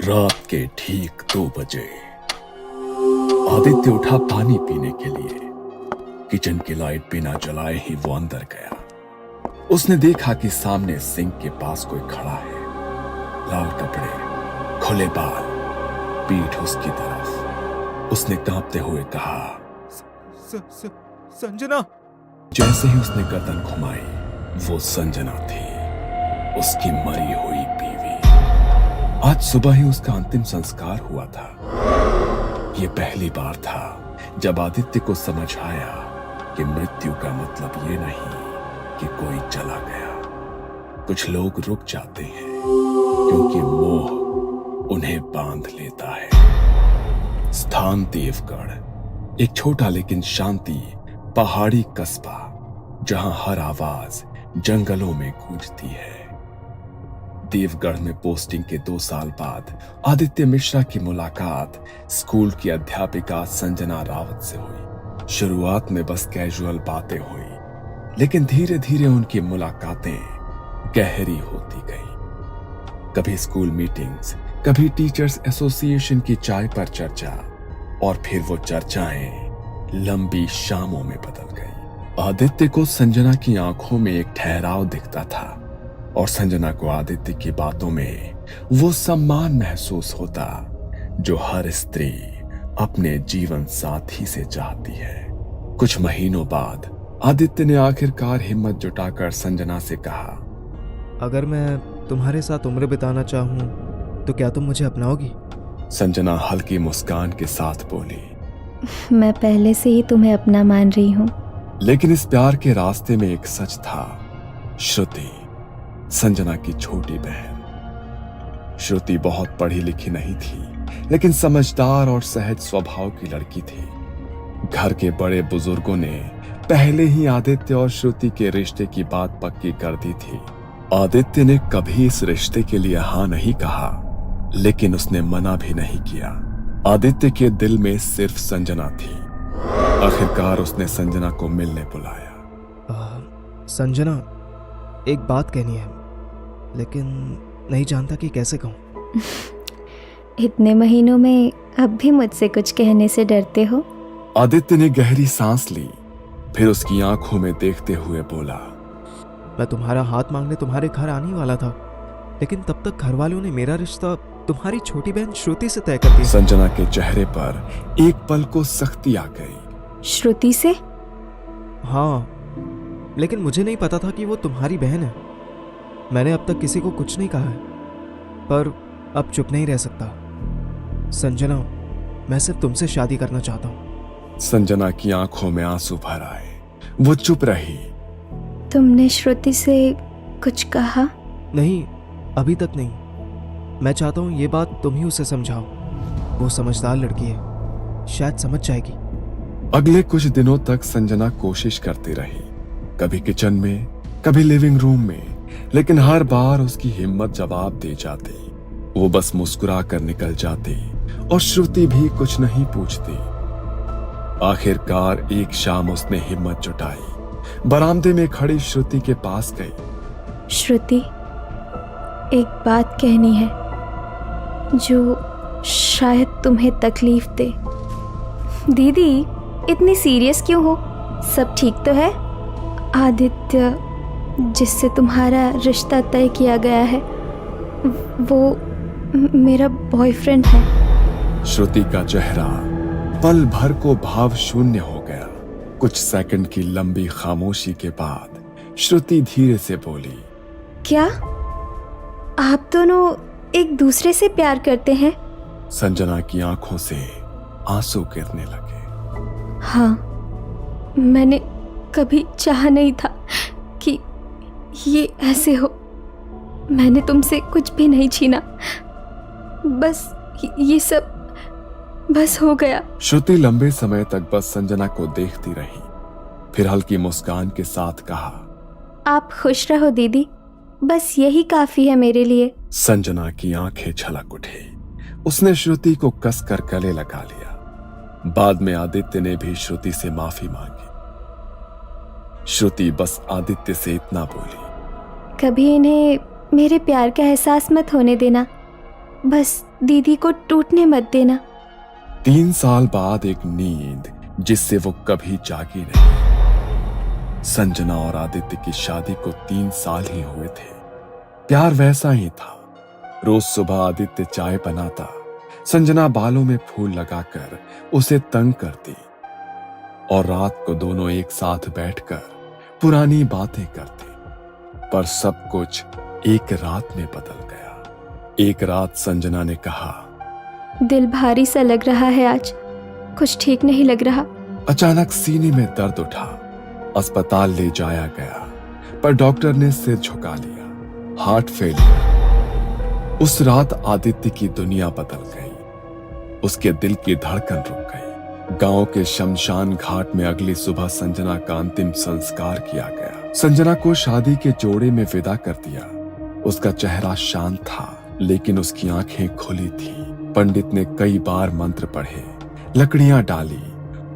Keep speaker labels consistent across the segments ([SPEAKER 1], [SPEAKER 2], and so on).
[SPEAKER 1] रात के ठीक 2 बजे आदित्य उठा पानी पीने के लिए। किचन की लाइट बिना जलाए ही वो अंदर गया। उसने देखा कि सामने सिंक के पास कोई खड़ा है। लाल कपड़े, खुले बाल, पीठ उसकी तरफ। उसने कांपते हुए कहा,
[SPEAKER 2] संजना।
[SPEAKER 1] जैसे ही उसने गर्दन घुमाई, वो संजना थी, उसकी मरी हुई बीवी। आज सुबह ही उसका अंतिम संस्कार हुआ था। ये पहली बार था जब आदित्य को समझ आया कि मृत्यु का मतलब ये नहीं कि कोई चला गया। कुछ लोग रुक जाते हैं क्योंकि मोह उन्हें बांध लेता है। स्थान देवगढ़, एक छोटा लेकिन शांति पहाड़ी कस्बा, जहां हर आवाज जंगलों में गूंजती है। देवगढ़ में पोस्टिंग के 2 साल बाद आदित्य मिश्रा की मुलाकात स्कूल की अध्यापिका संजना रावत से हुई। शुरुआत में बस कैजुअल बातें हुई, लेकिन धीरे धीरे उनकी मुलाकातें गहरी होती गई। कभी स्कूल मीटिंग्स, कभी टीचर्स एसोसिएशन की चाय पर चर्चा, और फिर वो चर्चाएं लंबी शामों में बदल गई। आदित्य को संजना की आंखों में एक ठहराव दिखता था, और संजना को आदित्य की बातों में वो सम्मान महसूस होता जो हर स्त्री अपने जीवन साथी से चाहती है। कुछ महीनों बाद आदित्य ने आखिरकार हिम्मत जुटाकर संजना से कहा,
[SPEAKER 2] अगर मैं तुम्हारे साथ उम्र बिताना चाहूं तो क्या तुम मुझे अपनाओगी?
[SPEAKER 1] संजना हल्की मुस्कान के साथ बोली,
[SPEAKER 3] मैं पहले से ही तुम्हें अपना मान रही हूँ।
[SPEAKER 1] लेकिन इस प्यार के रास्ते में एक सच था। श्रुति, संजना की छोटी बहन। श्रुति बहुत पढ़ी लिखी नहीं थी, लेकिन समझदार और सहज स्वभाव की लड़की थी। घर के बड़े बुजुर्गों ने पहले ही आदित्य और श्रुति के रिश्ते की बात पक्की कर दी थी। आदित्य ने कभी इस रिश्ते के लिए हाँ नहीं कहा, लेकिन उसने मना भी नहीं किया। आदित्य के दिल में सिर्फ संजना थी। आखिरकार उसने संजना को मिलने बुलाया।
[SPEAKER 2] संजना, एक बात कहनी है, लेकिन नहीं जानता कि कैसे कहूं।
[SPEAKER 3] इतने महीनों में अब भी मुझसे कुछ कहने से डरते हो?
[SPEAKER 1] आदित्य ने गहरी सांस ली, फिर उसकी आंखों में देखते हुए बोला,
[SPEAKER 2] मैं तुम्हारा हाथ मांगने तुम्हारे घर आने वाला था, लेकिन तब तक घर वालों ने मेरा रिश्ता तुम्हारी छोटी बहन श्रुति से तय कर दिया।
[SPEAKER 1] संजना के चेहरे पर एक पल को सख्ती आ गई।
[SPEAKER 3] श्रुति से?
[SPEAKER 2] हाँ, लेकिन मुझे नहीं पता था कि वो तुम्हारी बहन है। मैंने अब तक किसी को कुछ नहीं कहा है, पर अब चुप नहीं रह सकता। संजना, मैं सिर्फ तुमसे शादी करना चाहता हूँ।
[SPEAKER 1] संजना की आंखों में आंसू भर आए। वो चुप रही।
[SPEAKER 3] तुमने श्रुति से कुछ कहा?
[SPEAKER 2] नहीं, अभी तक नहीं। मैं चाहता हूँ ये बात तुम ही उसे समझाओ। वो समझदार लड़की है, शायद समझ जाएगी।
[SPEAKER 1] अगले कुछ दिनों तक संजना कोशिश करती रही, कभी किचन में, कभी लिविंग रूम में, लेकिन हर बार उसकी हिम्मत जवाब दे जाती। वो बस मुस्कुरा कर निकल जाती और श्रुति भी कुछ नहीं पूछती। आखिरकार एक शाम उसने हिम्मत जुटाई, बरामदे में खड़ी श्रुति के पास गई।
[SPEAKER 3] श्रुति, एक बात कहनी है जो शायद तुम्हें तकलीफ दे। दीदी, इतनी सीरियस क्यों हो? सब ठीक तो है? आदित्य, जिससे तुम्हारा रिश्ता तय किया गया है, वो मेरा बॉयफ्रेंड है।
[SPEAKER 1] श्रुति का चेहरा पल भर को भाव शून्य हो गया। कुछ सेकंड की लंबी खामोशी के बाद श्रुति धीरे से बोली,
[SPEAKER 3] क्या आप दोनों एक दूसरे से प्यार करते हैं?
[SPEAKER 1] संजना की आंखों से आंसू गिरने लगे।
[SPEAKER 3] हाँ, मैंने कभी चाहा नहीं था कि ये ऐसे हो। मैंने तुमसे कुछ भी नहीं छीना, बस ये सब बस हो गया।
[SPEAKER 1] श्रुति लंबे समय तक बस संजना को देखती रही, फिर हल्की मुस्कान के साथ कहा,
[SPEAKER 3] आप खुश रहो दीदी, बस यही काफी है मेरे लिए।
[SPEAKER 1] संजना की आंखें छलक उठी। उसने श्रुति को कसकर गले लगा लिया। बाद में आदित्य ने भी श्रुति से माफी मांगी। श्रुति बस आदित्य से इतना बोली,
[SPEAKER 3] कभी इन्हें मेरे प्यार का एहसास मत होने देना। बस दीदी को टूटने मत देना।
[SPEAKER 1] 3 साल बाद एक नींद जिससे वो कभी जागी नहीं। संजना और आदित्य की शादी को 3 साल ही हुए थे। प्यार वैसा ही था। रोज सुबह आदित्य चाय बनाता, संजना बालों में फूल लगाकर उसे तंग करती और रात को दोनों एक साथ बैठकर पुरानी बातें करते। पर सब कुछ एक रात में बदल गया। एक रात संजना ने कहा,
[SPEAKER 3] दिल भारी सा लग रहा है आज, कुछ ठीक नहीं लग रहा।
[SPEAKER 1] अचानक सीने में दर्द उठा। अस्पताल ले जाया गया, पर डॉक्टर ने सिर झुका लिया। Heart failure. उस रात आदित्य की दुनिया बदल गई। उसके दिल की धड़कन रुक गई। गांव के शमशान घाट में अगली सुबह संजना का अंतिम संस्कार किया गया। संजना को शादी के जोड़े में विदा कर दिया। उसका चेहरा शांत था, लेकिन उसकी आंखें खुली थी। पंडित ने कई बार मंत्र पढ़े, लकड़ियां डाली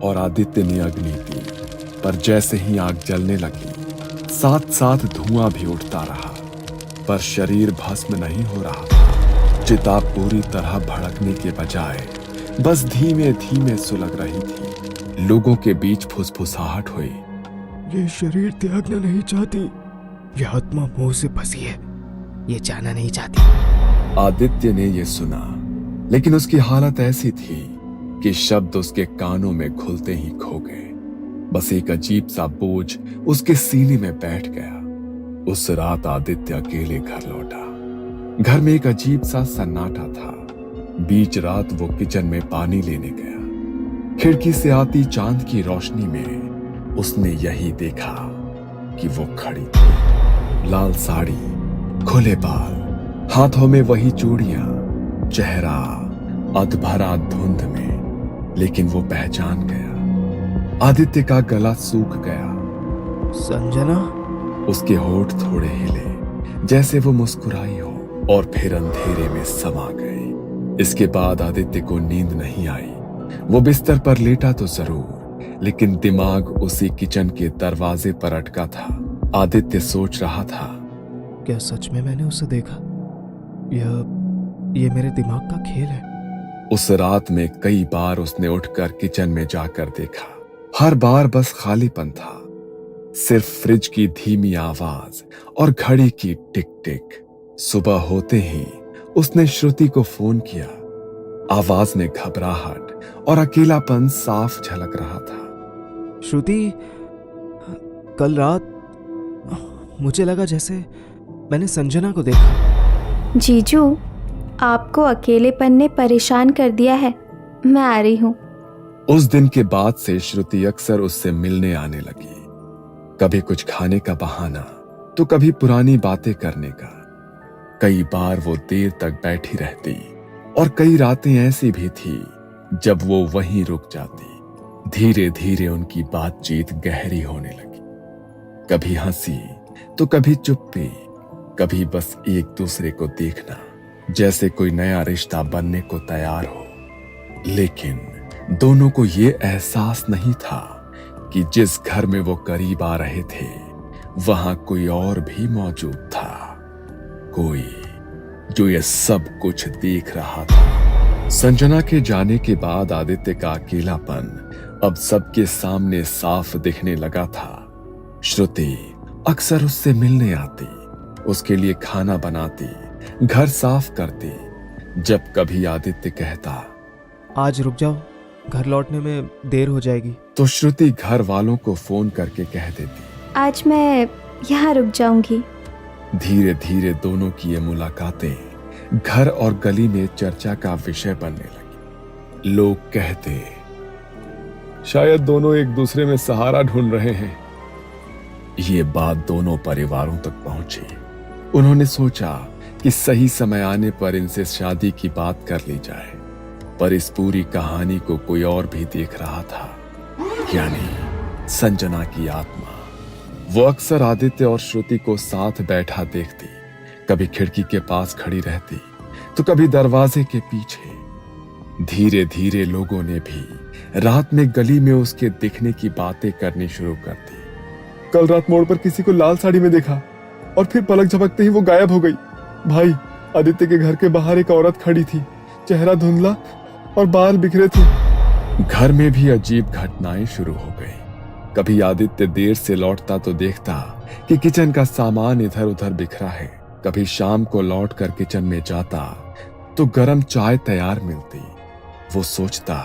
[SPEAKER 1] और आदित्य ने अग्नि दी। पर जैसे ही आग जलने लगी, साथ साथ धुआं भी उठता रहा, पर शरीर भस्म नहीं हो रहा था। चिता पूरी तरह भड़कने के बजाय बस धीमे धीमे सुलग रही थी। लोगों के बीच फुसफुसाहट हुई,
[SPEAKER 2] ये शरीर त्यागना नहीं चाहती, ये आत्मा मोह से फंसी है, ये जाना नहीं चाहती।
[SPEAKER 1] आदित्य ने यह सुना, लेकिन उसकी हालत ऐसी थी कि शब्द उसके कानों में घुलते ही खो गए। बस एक अजीब सा बोझ उसके सीने में बैठ गया। उस रात आदित्य अकेले घर लौटा। घर में एक अजीब सा सन्नाटा था। बीच रात वो किचन में पानी लेने गया। खिड़की से आती चांद की रोशनी में उसने यही देखा कि वो खड़ी थी। लाल साड़ी, खुले बाल, हाथों में वही चूड़ियां, चेहरा अधभरा धुंध में, लेकिन वो पहचान गया। आदित्य का गला सूख गया।
[SPEAKER 2] संजना?
[SPEAKER 1] उसके होठ थोड़े हिले, जैसे वो मुस्कुराई हो, और फिर अंधेरे में समा गए। इसके बाद आदित्य को नींद नहीं आई। वो बिस्तर पर लेटा तो जरूर, लेकिन दिमाग उसी किचन के दरवाजे पर अटका था। आदित्य सोच रहा था,
[SPEAKER 2] क्या सच में मैंने उसे देखा या ये मेरे दिमाग का खेल है?
[SPEAKER 1] उस रात में कई बार उसने उठकर किचन में जाकर देखा। हर बार बस खालीपन था। सिर्फ फ्रिज की धीमी आवाज और घड़ी की टिक टिक। सुबह होते ही उसने श्रुति को फोन किया। आवाज में घबराहट और अकेलापन साफ झलक रहा था।
[SPEAKER 2] श्रुति, कल रात मुझे लगा जैसे मैंने संजना को देखा।
[SPEAKER 3] जीजू, आपको अकेलेपन ने परेशान कर दिया है, मैं आ रही हूँ।
[SPEAKER 1] उस दिन के बाद से श्रुति अक्सर उससे मिलने आने लगी। कभी कुछ खाने का बहाना, तो कभी पुरानी बातें करने का। कई बार वो देर तक बैठी रहती, और कई रातें ऐसी भी थी जब वो वहीं रुक जाती। धीरे धीरे उनकी बातचीत गहरी होने लगी। कभी हंसी तो कभी चुप्पी, कभी बस एक दूसरे को देखना, जैसे कोई नया रिश्ता बनने को तैयार हो। लेकिन दोनों को ये एहसास नहीं था कि जिस घर में वो करीब आ रहे थे, वहां कोई और भी मौजूद था। कोई जो ये सब कुछ देख रहा था। संजना के जाने के बाद आदित्य का अकेलापन अब सबके सामने साफ दिखने लगा था। श्रुति अक्सर उससे मिलने आती, उसके लिए खाना बनाती, घर साफ करती। जब कभी आदित्य कहता,
[SPEAKER 2] आज रुक जाओ, घर लौटने में देर हो जाएगी,
[SPEAKER 1] तो श्रुति घर वालों को फोन करके कह देती,
[SPEAKER 3] आज मैं यहाँ रुक जाऊंगी।
[SPEAKER 1] धीरे धीरे दोनों की ये मुलाकातें घर और गली में चर्चा का विषय बनने लगी। लोग कहते, शायद दोनों एक दूसरे में सहारा ढूंढ रहे हैं। ये बात दोनों परिवारों तक पहुंची। उन्होंने सोचा कि सही समय आने पर इनसे शादी की बात कर ली जाए, पर इस पूरी कहानी को कोई और भी देख रहा था, यानी संजना की आत्मा। वो अक्सर आदित्य और श्रुति को साथ बैठा देखती, कभी खिड़की के पास खड़ी रहती, तो कभी दरवाजे के पीछे। धीरे धीरे लोगों ने भी रात में गली में उसके दिखने की बातें करनी शुरू कर दी। कल रात मोड़ पर किसी को लाल साड़ी में देखा और फिर पलक झपकते ही वो गायब हो गई। भाई, आदित्य के घर के बाहर एक औरत खड़ी थी, चेहरा धुंधला और बाल बिखरे थे। घर में भी अजीब घटनाएं शुरू हो गई। कभी आदित्य देर से लौटता तो देखता कि किचन का सामान इधर उधर बिखरा है। कभी शाम को लौटकर किचन में जाता तो गरम चाय तैयार मिलती। वो सोचता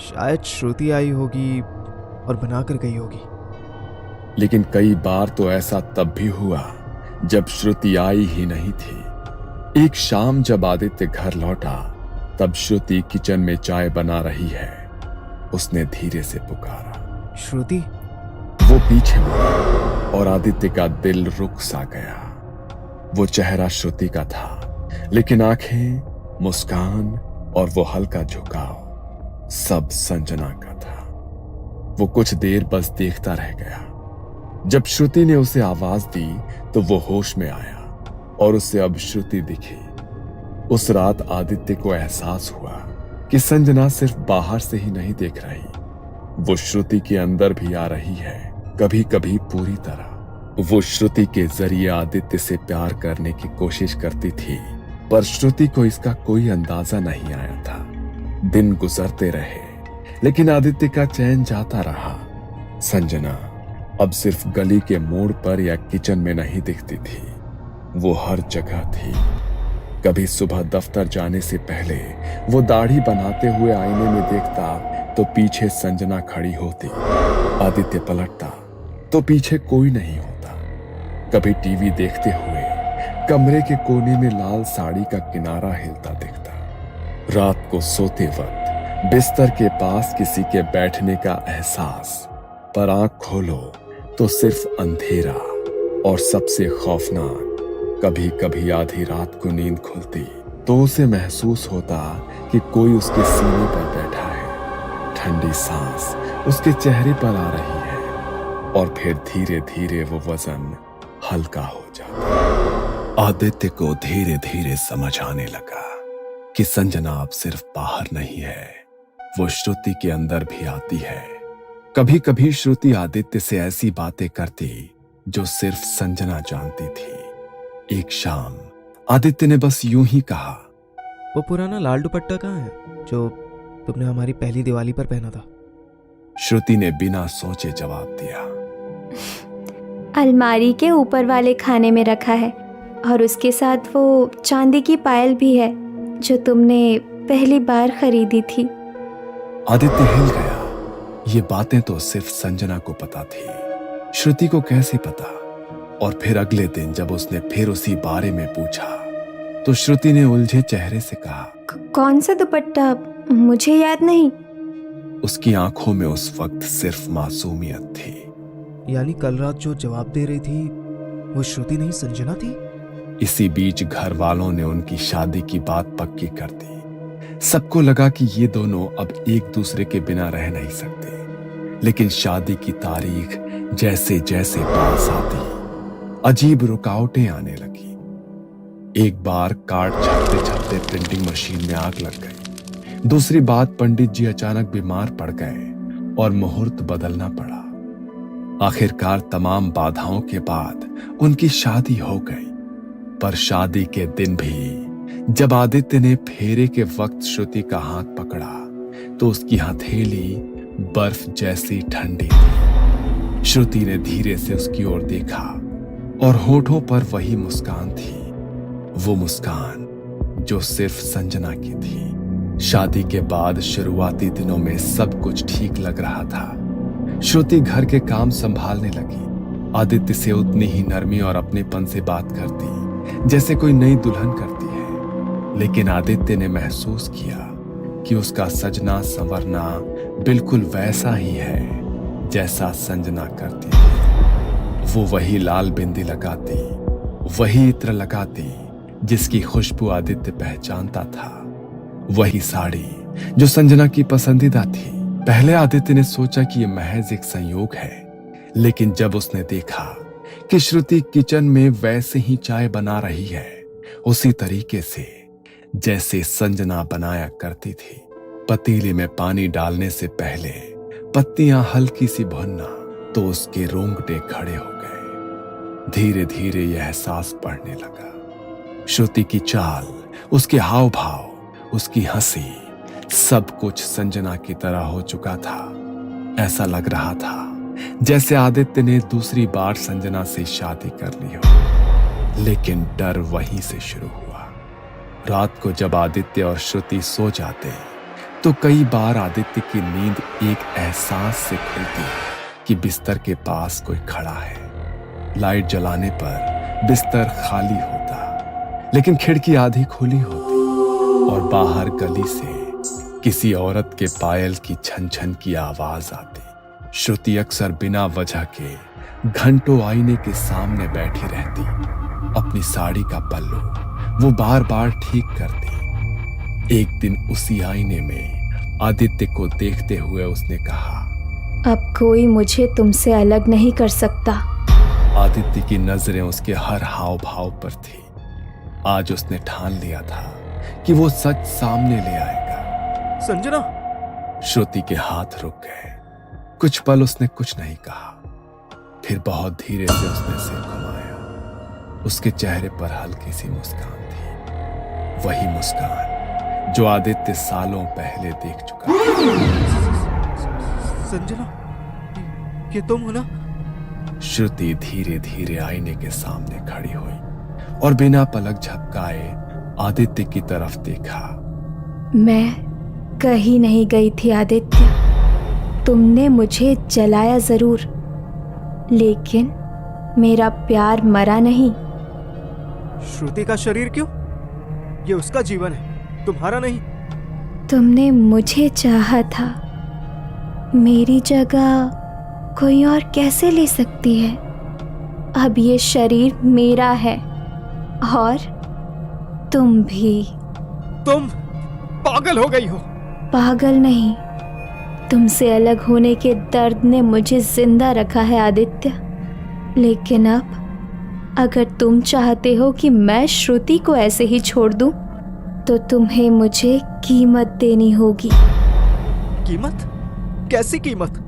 [SPEAKER 2] शायद श्रुति आई होगी और बनाकर गई होगी।
[SPEAKER 1] लेकिन कई बार तो ऐसा तब भी हुआ जब श्रुति आई ही नहीं थी। एक शाम जब आदित्य घर लौटा तब श्रुति किचन में चाय बना रही है। उसने धीरे से पुकारा,
[SPEAKER 2] श्रुति।
[SPEAKER 1] वो पीछे मुड़ा और आदित्य का दिल रुक सा गया। वो चेहरा श्रुति का था, लेकिन आंखें, मुस्कान और वो हल्का झुकाव सब संजना का था। वो कुछ देर बस देखता रह गया। जब श्रुति ने उसे आवाज दी तो वो होश में आया और उसे अब श्रुति दिखी। उस रात आदित्य को एहसास हुआ कि संजना सिर्फ बाहर से ही नहीं देख रही, वो श्रुति के अंदर भी आ रही है, कभी कभी पूरी तरह। वो श्रुति के जरिए आदित्य से प्यार करने की कोशिश करती थी, पर श्रुति को इसका कोई अंदाजा नहीं आया था। दिन गुजरते रहे, लेकिन आदित्य का चैन जाता रहा। संजना अब सिर्फ गली के मोड़ पर या किचन में नहीं दिखती थी, वो हर जगह थी। कभी सुबह दफ्तर जाने से पहले वो दाढ़ी बनाते हुए आईने में देखता तो पीछे संजना खड़ी होती। आदित्य पलटता तो पीछे कोई नहीं होता। कभी टीवी देखते हुए कमरे के कोने में लाल साड़ी का किनारा हिलता दिखता। रात को सोते वक्त बिस्तर के पास किसी के बैठने का एहसास, पर आंख खोलो तो सिर्फ अंधेरा। और सबसे खौफनाक, कभी कभी आधी रात को नींद खुलती तो उसे महसूस होता कि कोई उसके सीने पर बैठा है। ठंडी सांस उसके चेहरे पर आ रही है और फिर धीरे धीरे वो वजन हल्का हो जाता। आदित्य को धीरे धीरे समझ आने लगा कि संजना अब सिर्फ बाहर नहीं है, वो श्रुति के अंदर भी आती है। कभी कभी श्रुति आदित्य से ऐसी बातें करती जो सिर्फ संजना जानती थी। एक शाम आदित्य ने बस यूं ही कहा,
[SPEAKER 2] वो पुराना लाल दुपट्टा कहाँ है जो तुमने हमारी पहली दिवाली पर पहना था?
[SPEAKER 1] श्रुति ने बिना सोचे जवाब दिया,
[SPEAKER 3] अलमारी के ऊपर वाले खाने में रखा है और उसके साथ वो चांदी की पायल भी है जो तुमने पहली बार खरीदी थी।
[SPEAKER 1] आदित्य हिल गया। ये बातें तो सिर्फ संजना को पता थी, श्रुति को कैसे पता? और फिर अगले दिन जब उसने फिर उसी बारे में पूछा तो श्रुति ने उलझे चेहरे से कहा,
[SPEAKER 3] कौन सा दुपट्टा? मुझे याद नहीं।
[SPEAKER 1] उसकी आंखों में उस वक्त सिर्फ मासूमियत थी।
[SPEAKER 2] यानी कल रात जो जवाब दे रही थी वो श्रुति नहीं संजना थी?
[SPEAKER 1] इसी बीच घर वालों ने उनकी शादी की बात पक्की कर दी। सबको लगा कि ये दोनों अब एक दूसरे के बिना रह नहीं सकते। लेकिन शादी की तारीख जैसे जैसे पास आती, अजीब रुकावटें आने लगी। एक बार कार्ड छपते छपते प्रिंटिंग मशीन में आग लग गई। दूसरी बात, पंडित जी अचानक बीमार पड़ गए और मुहूर्त बदलना पड़ा। आखिरकार तमाम बाधाओं के बाद उनकी शादी हो गई। पर शादी के दिन भी जब आदित्य ने फेरे के वक्त श्रुति का हाथ पकड़ा तो उसकी हथेली बर्फ जैसी ठंडी थी। श्रुति ने धीरे से उसकी ओर देखा और होठों पर वही मुस्कान थी, वो मुस्कान जो सिर्फ संजना की थी। शादी के बाद शुरुआती दिनों में सब कुछ ठीक लग रहा था। श्रुति घर के काम संभालने लगी। आदित्य से उतनी ही नरमी और अपनेपन से बात करती जैसे कोई नई दुल्हन करती है। लेकिन आदित्य ने महसूस किया कि उसका सजना संवरना बिल्कुल वैसा ही है जैसा संजना करती थी। वो वही लाल बिंदी लगाती, वही इत्र लगाती जिसकी खुशबू आदित्य पहचानता था, वही साड़ी जो संजना की पसंदीदा थी। पहले आदित्य ने सोचा कि यह महज एक संयोग है, लेकिन जब उसने देखा कि श्रुति किचन में वैसे ही चाय बना रही है, उसी तरीके से जैसे संजना बनाया करती थी, पतीले में पानी डालने से पहले पत्तियां हल्की सी भुनना, तो उसके रोंगटे खड़े हो गए। धीरे धीरे यह एहसास बढ़ने लगा श्रुति की चाल, उसके हाव भाव, उसकी हंसी, सब कुछ संजना की तरह हो चुका था। ऐसा लग रहा था जैसे आदित्य ने दूसरी बार संजना से शादी कर ली हो। लेकिन डर वहीं से शुरू हुआ। रात को जब आदित्य और श्रुति सो जाते तो कई बार आदित्य की नींद एक एहसास से खुलती कि बिस्तर के पास कोई खड़ा है। लाइट जलाने पर बिस्तर खाली होता, लेकिन खिड़की आधी खुली होती और बाहर गली से किसी औरत के पायल की छन छन की आवाज आती। श्रुति अक्सर बिना वजह के घंटों आईने के सामने बैठी रहती। अपनी साड़ी का पल्लू वो बार बार ठीक करती। एक दिन उसी आईने में आदित्य को देखते हुए उसने कहा,
[SPEAKER 3] अब कोई मुझे तुमसे अलग नहीं कर सकता।
[SPEAKER 1] आदित्य की नजरें उसके हर हाव भाव पर थी। आज उसने ठान लिया था कि वो सच सामने ले आएगा।
[SPEAKER 2] संजना।
[SPEAKER 1] श्रुति के हाथ रुक गए। कुछ पल उसने कुछ नहीं कहा। फिर बहुत धीरे से उसने सिर घुमाया। उसके चेहरे पर हल्की सी मुस्कान थी, वही मुस्कान जो आदित्य सालों पहले देख चुका था।
[SPEAKER 2] संजना, ये तुम हो ना?
[SPEAKER 1] श्रुति धीरे धीरे आईने के सामने खड़ी हुई और बिना पलक झपकाए आदित्य की तरफ देखा।
[SPEAKER 3] मैं कहीं नहीं गई थी आदित्य। तुमने मुझे जलाया जरूर, लेकिन मेरा प्यार मरा नहीं।
[SPEAKER 2] श्रुति का शरीर क्यों? ये उसका जीवन है, तुम्हारा नहीं।
[SPEAKER 3] तुमने मुझे चाहा था, मेरी जगह कोई और कैसे ले सकती है? अब ये शरीर मेरा है और तुम भी।
[SPEAKER 2] तुम पागल हो गई हो।
[SPEAKER 3] पागल नहीं, तुमसे अलग होने के दर्द ने मुझे जिंदा रखा है आदित्य। लेकिन अब अगर तुम चाहते हो कि मैं श्रुति को ऐसे ही छोड़ दूं, तो तुम्हें मुझे कीमत देनी होगी।
[SPEAKER 2] कीमत? कैसी कीमत?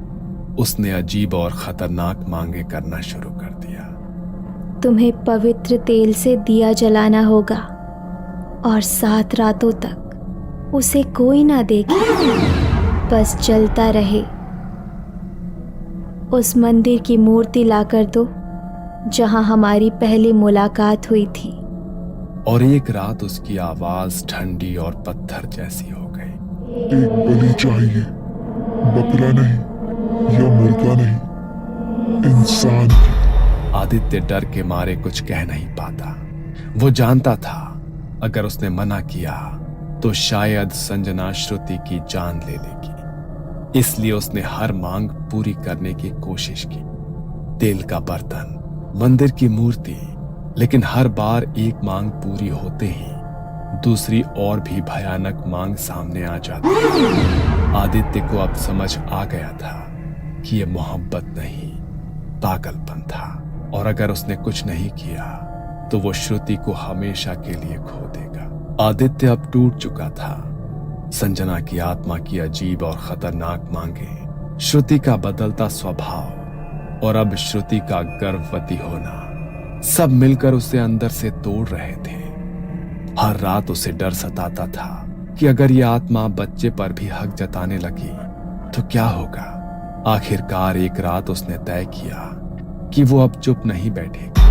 [SPEAKER 1] उसने अजीब और खतरनाक मांगे करना शुरू कर दिया।
[SPEAKER 3] तुम्हें पवित्र तेल से दिया जलाना होगा और 7 रातों तक उसे कोई ना देखे, बस जलता रहे। उस मंदिर की मूर्ति लाकर दो जहां हमारी पहली मुलाकात हुई थी।
[SPEAKER 1] और एक रात उसकी आवाज ठंडी और पत्थर जैसी हो गई।
[SPEAKER 4] एक बलि चाहिए, बकरा नहीं या मुर्गा नहीं, इंसान की।
[SPEAKER 1] आदित्य डर के मारे कुछ कह नहीं पाता। वो जानता था अगर उसने मना किया तो शायद संजना श्रुति की जान ले लेगी। इसलिए उसने हर मांग पूरी करने की कोशिश की। तेल का बर्तन, मंदिर की मूर्ति, लेकिन हर बार एक मांग पूरी होते ही दूसरी और भी भयानक मांग सामने आ जाती। आदित्य को अब समझ आ गया था कि यह मोहब्बत नहीं, पागलपन था। और अगर उसने कुछ नहीं किया तो वो श्रुति को हमेशा के लिए खो देगा। आदित्य अब टूट चुका था। संजना की आत्मा की अजीब और खतरनाक मांगे, श्रुति का बदलता स्वभाव और अब श्रुति का गर्भवती होना, सब मिलकर उसे अंदर से तोड़ रहे थे। हर रात उसे डर सताता था कि अगर ये आत्मा बच्चे पर भी हक जताने लगी तो क्या होगा। आखिरकार एक रात उसने तय किया कि वो अब चुप नहीं बैठेगी।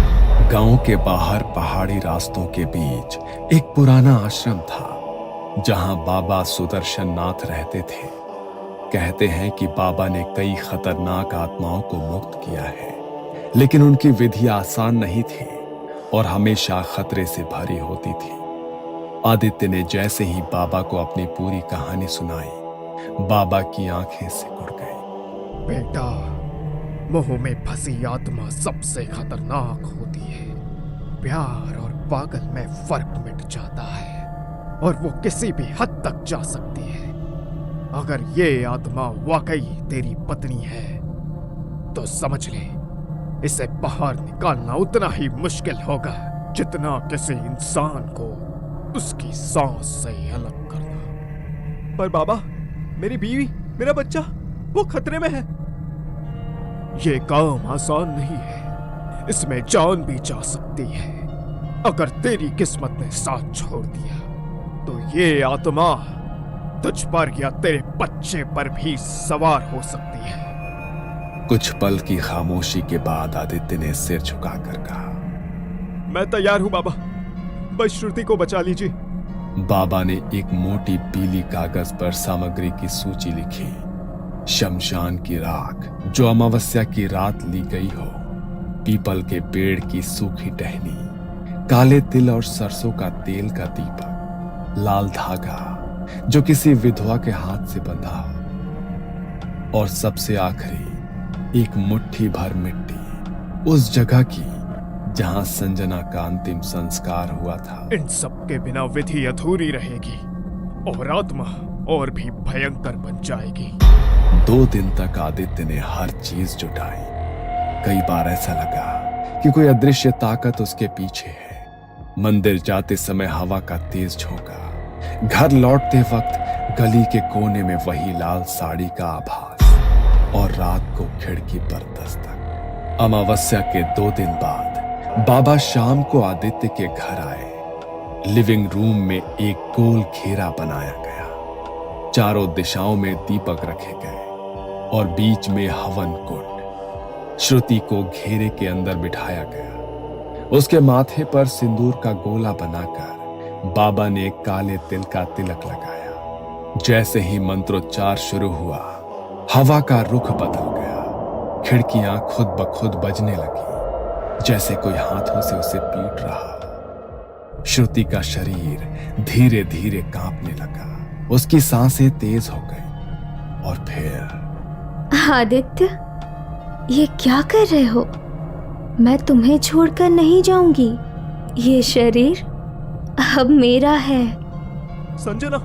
[SPEAKER 1] गांव के बाहर पहाड़ी रास्तों के बीच एक पुराना आश्रम था जहां बाबा सुदर्शन नाथ रहते थे। कहते हैं कि बाबा ने कई खतरनाक आत्माओं को मुक्त किया है, लेकिन उनकी विधि आसान नहीं थी और हमेशा खतरे से भरी होती थी। आदित्य ने जैसे ही बाबा को अपनी पूरी कहानी सुनाई, बाबा की आंखें सिकुड़ गई।
[SPEAKER 5] बेटा, मोह में फंसी आत्मा सबसे खतरनाक होती है। प्यार और पागल में फर्क मिट जाता है और वो किसी भी हद तक जा सकती है। अगर ये आत्मा वाकई तेरी पत्नी है तो समझ ले, इसे बाहर निकालना उतना ही मुश्किल होगा जितना किसी इंसान को उसकी सांस से अलग करना।
[SPEAKER 2] पर बाबा, मेरी बीवी, मेरा बच्चा, वो खतरे में है।
[SPEAKER 5] ये काम आसान नहीं है, इसमें जान भी जा सकती है। अगर तेरी किस्मत ने साथ छोड़ दिया तो ये आत्मा तुझ पर या तेरे बच्चे पर भी सवार हो सकती है।
[SPEAKER 1] कुछ पल की खामोशी के बाद आदित्य ने सिर झुकाकर कहा,
[SPEAKER 5] मैं तैयार हूं बाबा, बस श्रुति को बचा लीजिए।
[SPEAKER 1] बाबा ने एक मोटी पीली कागज पर सामग्री की सूची लिखी। शमशान की राख जो अमावस्या की रात ली गई हो, पीपल के पेड़ की सूखी टहनी, काले तिल और सरसों का तेल का दीपक, लाल धागा जो किसी विधवा के हाथ से बंधा हो, और सबसे आखिरी एक मुट्ठी भर मिट्टी उस जगह की जहां संजना का अंतिम संस्कार हुआ था।
[SPEAKER 5] इन सब के बिना विधि अधूरी रहेगी और आत्मा और भी भयंकर बन जाएगी।
[SPEAKER 1] 2 दिन तक आदित्य ने हर चीज जुटाई। कई बार ऐसा लगा कि कोई अदृश्य ताकत उसके पीछे है। मंदिर जाते समय हवा का तेज झोंका, घर लौटते वक्त गली के कोने में वही लाल साड़ी का आभास, और रात को खिड़की पर दस्तक। अमावस्या के 2 दिन बाद बाबा शाम को आदित्य के घर आए। लिविंग रूम में एक गोल घेरा बनाया गया, चारों दिशाओं में दीपक रखे गए और बीच में हवन कुंड। श्रुति को घेरे के अंदर बिठाया गया। उसके माथे पर सिंदूर का गोला बनाकर बाबा ने काले तिल का तिलक लगाया। जैसे ही मंत्रोच्चार शुरू हुआ, हवा का रुख बदल गया। खिड़कियां खुद ब खुद बजने लगी, जैसे कोई हाथों से उसे पीट रहा। श्रुति का शरीर धीरे धीरे कांपने लगा। उसकी सांसें तेज हो गई और फिर
[SPEAKER 3] आदित्य, ये क्या कर रहे हो? मैं तुम्हें छोड़कर नहीं जाऊंगी। ये शरीर अब मेरा है।
[SPEAKER 5] संजना,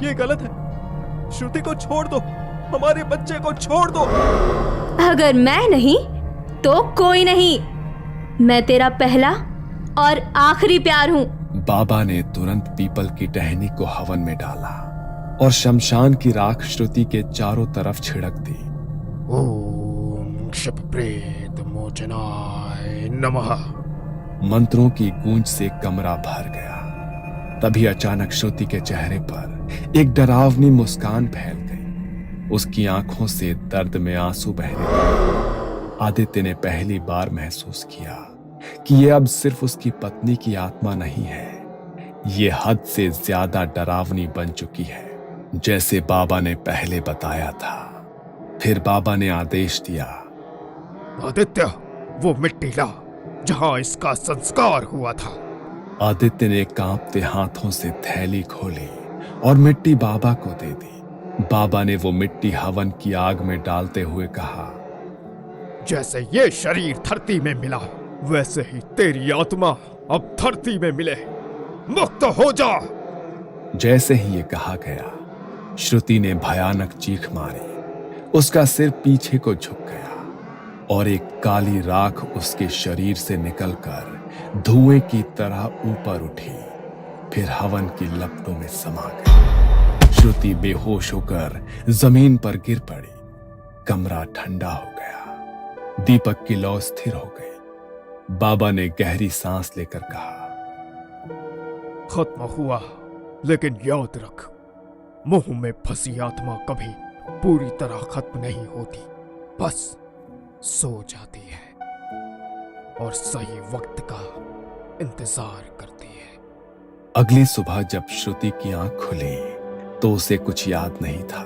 [SPEAKER 5] ये गलत है। श्रुति को छोड़ दो, हमारे बच्चे को छोड़ दो।
[SPEAKER 3] अगर मैं नहीं तो कोई नहीं। मैं तेरा पहला और आखिरी प्यार हूं।
[SPEAKER 1] बाबा ने तुरंत पीपल की टहनी को हवन में डाला और शमशान की राख श्रुति के चारों तरफ छिड़क दी।
[SPEAKER 5] ओम क्षिप प्रेत मोचनाय नमः।
[SPEAKER 1] मंत्रों की गूंज से कमरा भर गया। तभी अचानक श्रुति के चेहरे पर एक डरावनी मुस्कान फैल गई। उसकी आंखों से दर्द में आंसू बहने लगे। आदित्य ने पहली बार महसूस किया कि यह अब सिर्फ उसकी पत्नी की आत्मा नहीं है, ये हद से ज्यादा डरावनी बन चुकी है, जैसे बाबा ने पहले बताया था। फिर बाबा ने आदेश दिया,
[SPEAKER 5] आदित्य, वो मिट्टी ला जहां इसका संस्कार हुआ था।
[SPEAKER 1] आदित्य ने कांपते हाथों से थैली खोली और मिट्टी बाबा को दे दी। बाबा ने वो मिट्टी हवन की आग में डालते हुए कहा,
[SPEAKER 5] जैसे ये शरीर धरती में मिला, वैसे ही तेरी आत्मा अब धरती में मिले। मुक्त हो जा।
[SPEAKER 1] जैसे ही ये कहा गया, श्रुति ने भयानक चीख मारी। उसका सिर पीछे को झुक गया और एक काली राख उसके शरीर से निकलकर धुएं की तरह ऊपर उठी, फिर हवन की लपटों में समा गई। श्रुति बेहोश होकर जमीन पर गिर पड़ी। कमरा ठंडा हो गया। दीपक की लौ स्थिर हो गई। बाबा ने गहरी सांस लेकर कहा,
[SPEAKER 5] खत्म हुआ, लेकिन याद रख, मुंह में फंसी आत्मा कभी पूरी तरह खत्म नहीं होती, बस सो जाती है और सही वक्त का इंतजार करती है।
[SPEAKER 1] अगली सुबह जब श्रुति की आंख खुली तो उसे कुछ याद नहीं था।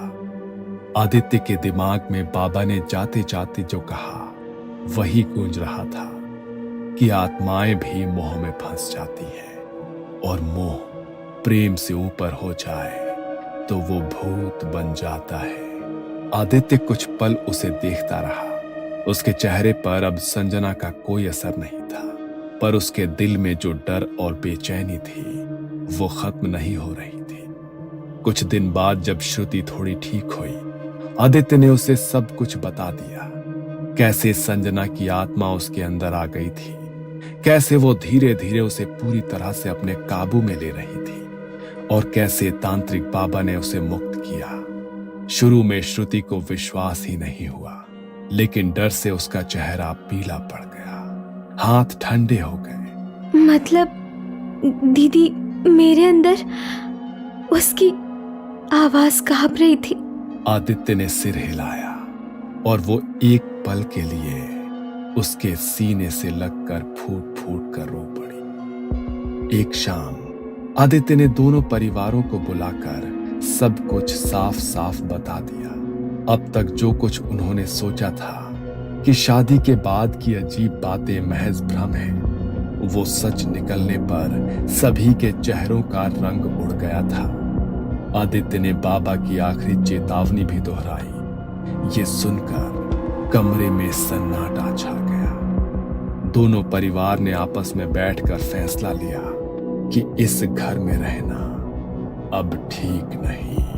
[SPEAKER 1] आदित्य के दिमाग में बाबा ने जाते जाते जो कहा वही गूंज रहा था कि आत्माएं भी मोह में फंस जाती हैं और मोह प्रेम से ऊपर हो जाए तो वो भूत बन जाता है। आदित्य कुछ पल उसे देखता रहा। उसके चेहरे पर अब संजना का कोई असर नहीं था, पर उसके दिल में जो डर और बेचैनी थी वो खत्म नहीं हो रही थी। कुछ दिन बाद जब श्रुति थोड़ी ठीक हुई, आदित्य ने उसे सब कुछ बता दिया। कैसे संजना की आत्मा उसके अंदर आ गई थी, कैसे वो धीरे धीरे उसे पूरी तरह से अपने काबू में ले रही थी और कैसे तांत्रिक बाबा ने उसे मुक्त किया। शुरू में श्रुति को विश्वास ही नहीं हुआ, लेकिन डर से उसका चेहरा पीला पड़ गया, हाथ ठंडे हो गए।
[SPEAKER 3] मतलब दीदी, मेरे अंदर उसकी आवाज कांप रही थी।
[SPEAKER 1] आदित्य ने सिर हिलाया और वो एक पल के लिए उसके सीने से लगकर फूट फूट कर रो पड़ी। एक शाम आदित्य ने दोनों परिवारों को बुलाकर सब कुछ साफ साफ बता दिया। अब तक जो कुछ उन्होंने सोचा था कि शादी के बाद की अजीब बातें महज भ्रम है, वो सच निकलने पर सभी के चेहरों का रंग उड़ गया था। आदित्य ने बाबा की आखिरी चेतावनी भी दोहराई। ये सुनकर कमरे में सन्नाटा छा गया। दोनों परिवार ने आपस में बैठकर फैसला लिया कि इस घर में रहना अब ठीक नहीं।